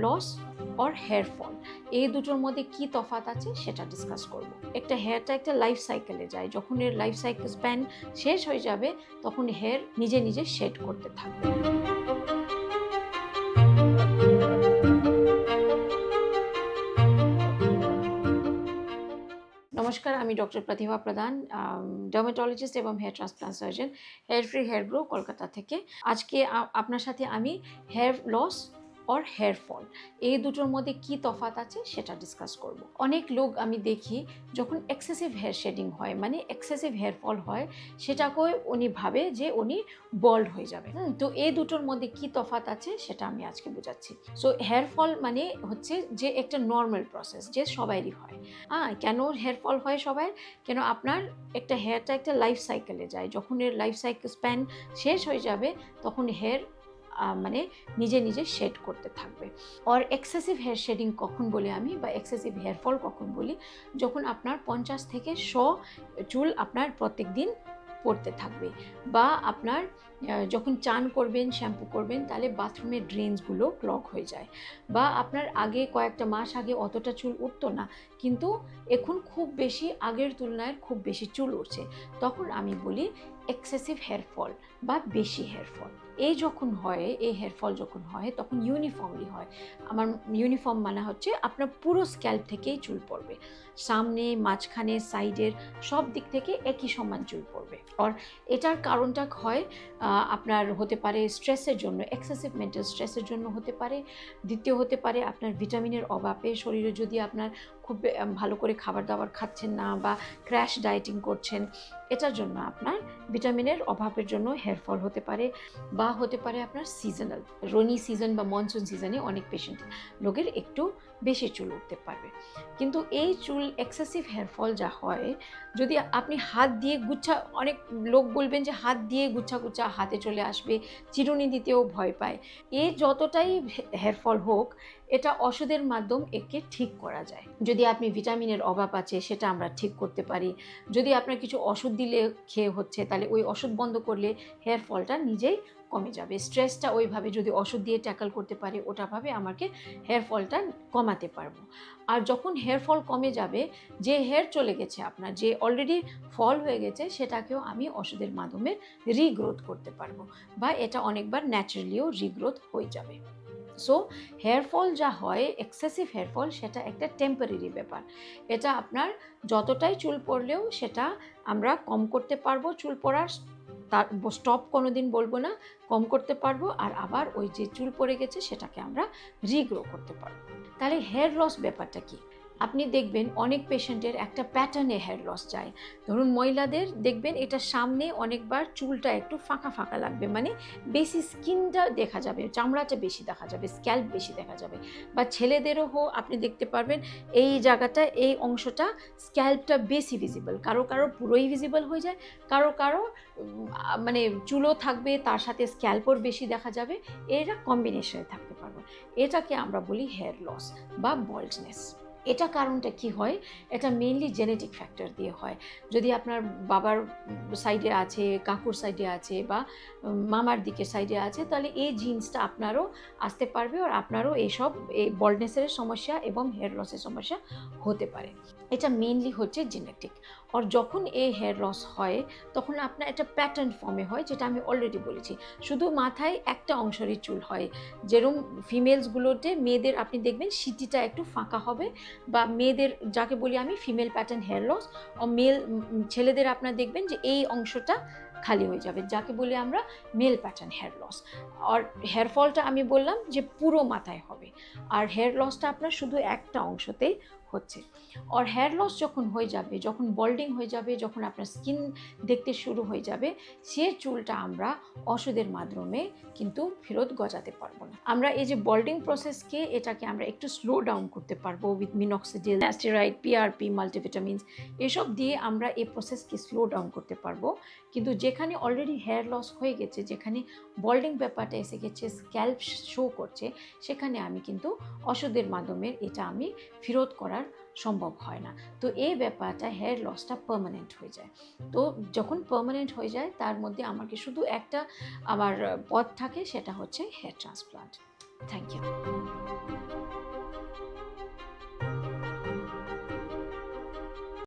Loss or hair fall, এই দুটোর মধ্যে কি তফাৎ আছে সেটা ডিসকাস করব। একটা হেয়ারটা একটা লাইফ সাইকেলে যায়, যখন এর লাইফ সাইকেল স্প্যান শেষ হয়ে যাবে তখন হেয়ার নিজে নিজে শেড করতে থাকবে। নমস্কার, আমি ডক্টর প্রতিভা প্রধান, ডার্মাটোলজিস্ট এবং hair transplant surgeon, hair free hair grow, Kolkata থেকে। আজকে আপনার সাথে আমি hair loss or hair fall, এই দুটোর মধ্যে কি তফাৎ আছে সেটা ডিসকাস করব। অনেক লোক আমি দেখি যখন এক্সেসিভ হেয়ার শেডিং হয়, মানে এক্সেসিভ হেয়ার ফল হয়, সেটাকে উনি ভাবে যে উনি বল্ড হয়ে যাবে। তো এই দুটোর মধ্যে কি তফাৎ আছে সেটা আমি আজকে বোঝাচ্ছি। সো হেয়ার ফল মানে হচ্ছে যে একটা নর্মাল প্রসেস, যে সবাইরই হয়। কেন হেয়ার ফল হয় সবাই? কেন আপনার একটা হেয়ারটা একটা লাইফ সাইকেলে যায়, যখন এর লাইফ সাইকেল স্প্যান শেষ হয়ে যাবে তখন হেয়ার মানে নিজে নিজে শেড করতে থাকবে। আর এক্সেসিভ হেয়ার শেডিং কখন বলি আমি, বা এক্সেসিভ হেয়ার ফল কখন বলি? যখন আপনার 50 থেকে 100 চুল আপনার প্রত্যেক দিন পড়তে থাকবে, বা আপনার যখন চান করবেন, শ্যাম্পু করবেন, তাহলে বাথরুমের ড্রেনসগুলো ব্লক হয়ে যায়, বা আপনার আগে কয়েকটা মাস আগে অতটা চুল উঠতো না, কিন্তু এখন খুব বেশি, আগের তুলনায় খুব বেশি চুল উঠছে, তখন আমি বলি এক্সেসিভ হেয়ার ফল বা বেশি হেয়ার ফল। এই যখন হয়, এই হেয়ার ফল যখন হয় তখন ইউনিফর্মলি হয়। আমার ইউনিফর্ম মানে হচ্ছে আপনার পুরো স্ক্যাল্প থেকেই চুল পড়বে, সামনে, মাঝখানে, সাইডের সব দিক থেকে একই সমান চুল পড়বে। আর এটার কারণটা হয় আপনার হতে পারে স্ট্রেসের জন্য, এক্সেসিভ মেন্টাল স্ট্রেসের জন্য হতে পারে। দ্বিতীয় হতে পারে আপনার ভিটামিনের অভাবে, শরীরে যদি আপনার খুব ভালো করে খাবার দাবার খাচ্ছেন না, বা ক্র্যাশ ডায়েটিং করছেন, এটার জন্য আপনার ভিটামিনের অভাবের জন্য হেয়ার ফল হতে পারে। বা হতে পারে আপনার সিজনাল, রেনি সিজন বা মনসুন সিজনে অনেক পেশেন্ট লোকের একটু বেশি চুল উঠতে পারবে। কিন্তু এই চুল এক্সেসিভ হেয়ার ফল যা হয়, যদি আপনি হাত দিয়ে গুচ্ছা, অনেক লোক বলবেন যে হাত দিয়ে গুচ্ছা গুচ্ছা হাতে চলে আসবে, চিরুনি দিতেও ভয় পায়। এ যতটাই হেয়ার ফল হোক, এটা ওষুধের মাধ্যম একে ঠিক করা যায়। যদি আপনি ভিটামিনের অভাব আছে সেটা আমরা ঠিক করতে পারি। যদি আপনার কিছু ওষুধ দিলে খেয়ে হচ্ছে, তাহলে ওই ওষুধ বন্ধ করলে হেয়ার ফলটা নিজেই কমে যাবে। স্ট্রেসটা ওইভাবে যদি ওষুধ দিয়ে ট্যাকল করতে পারি, ওটাভাবে আমাকে হেয়ার ফলটা কমাতে পারবো। আর যখন হেয়ার ফল কমে যাবে, যে হেয়ার চলে গেছে আপনার, যে অলরেডি ফল হয়ে গেছে, সেটাকেও আমি ওষুধের মাধ্যমে রিগ্রোথ করতে পারবো, বা এটা অনেকবার ন্যাচারালিও রিগ্রোথ হয়ে যাবে। সো হেয়ার ফল যা হয়, এক্সেসিভ হেয়ার ফল, সেটা একটা টেম্পোরারি ব্যাপার। এটা আপনার যতটাই চুল পড়লেও সেটা আমরা কম করতে পারবো, চুল পড়ার তার স্টপ কোনো দিন বলবো না, কম করতে পারবো। আর আবার ওই যে চুল পড়ে গেছে সেটাকে আমরা রিগ্রো করতে পারবো। তাহলে হেয়ার লস ব্যাপারটা কি? আপনি দেখবেন অনেক পেশেন্টের একটা প্যাটার্নে হেয়ার লস যায়। ধরুন মহিলাদের দেখবেন এটা সামনে অনেকবার চুলটা একটু ফাঁকা ফাঁকা লাগবে, মানে বেশি স্কিনটা দেখা যাবে, চামড়াটা বেশি দেখা যাবে, স্ক্যাল্প বেশি দেখা যাবে। বা ছেলেদেরও আপনি দেখতে পারবেন এই জায়গাটা, এই অংশটা, স্ক্যাল্পটা বেশি ভিজিবল, কারো কারো পুরোই ভিজিবল হয়ে যায়, কারো কারো মানে চুলও থাকবে, তার সাথে স্ক্যাল্পও বেশি দেখা যাবে, এরা কম্বিনেশনে থাকতে পারবে। এটাকে আমরা বলি হেয়ার লস বা বল্ডনেস। এটা কারণটা কি হয়? এটা মেইনলি জেনেটিক ফ্যাক্টর দিয়ে হয়। যদি আপনার বাবার সাইডে আছে, কাকুর সাইডে আছে, বা মামার দিকের সাইডে আছে, তাহলে এই জিন্সটা আপনারও আসতে পারবে, আর আপনারও এইসব এই বল্ডনেসের সমস্যা এবং হেয়ার লসের সমস্যা হতে পারে। এটা মেইনলি হচ্ছে জেনেটিক। আর যখন এই হেয়ার লস হয় তখন আপনার একটা প্যাটার্ন ফর্মে হয়, যেটা আমি অলরেডি বলেছি। শুধু মাথায় একটা অংশেরই চুল হয়, যেরকম ফিমেলসগুলোতে, মেয়েদের আপনি দেখবেন সিটিটা একটু ফাঁকা হবে, বা মেয়েদের যাকে বলি আমি ফিমেল প্যাটার্ন হেয়ার লস, ও ছেলেদের আপনার দেখবেন যে এই অংশটা খালি হয়ে যাবে, যাকে বলি আমরা মেল প্যাটার্ন হেয়ার লস। আর হেয়ার ফলটা আমি বললাম যে পুরো মাথায় হবে, আর হেয়ার লসটা আপনার শুধু একটা অংশতেই হচ্ছে। আর হেয়ার লস যখন হয়ে যাবে, যখন বল্ডিং হয়ে যাবে, যখন আপনার স্কিন দেখতে শুরু হয়ে যাবে, সে চুলটা আমরা ওষুধের মাধ্যমে কিন্তু ফেরত গজাতে পারবো না। আমরা এই যে বল্ডিং প্রসেসকে, এটাকে আমরা একটু স্লো ডাউন করতে পারবো with minoxidil, steroid, PRP, multivitamins, এসব দিয়ে আমরা এই প্রসেসকে স্লো ডাউন করতে পারবো। কিন্তু যেখানে অলরেডি হেয়ার লস হয়ে গেছে, যেখানে বল্ডিং ব্যাপারটা এসে গেছে, স্ক্যাল্প শো করছে, সেখানে আমি কিন্তু ওষুধের মাধ্যমে এটা আমি ফেরত করার সম্ভব হয় না। তো এই ব্যাপারটা, হেয়ার লসটা পার্মানেন্ট হয়ে যায়। তো যখন পার্মানেন্ট হয়ে যায়, তার মধ্যে আমাকে শুধু একটা আমার পথ থাকে, সেটা হচ্ছে হেয়ার ট্রান্সপ্লান্ট। Thank you.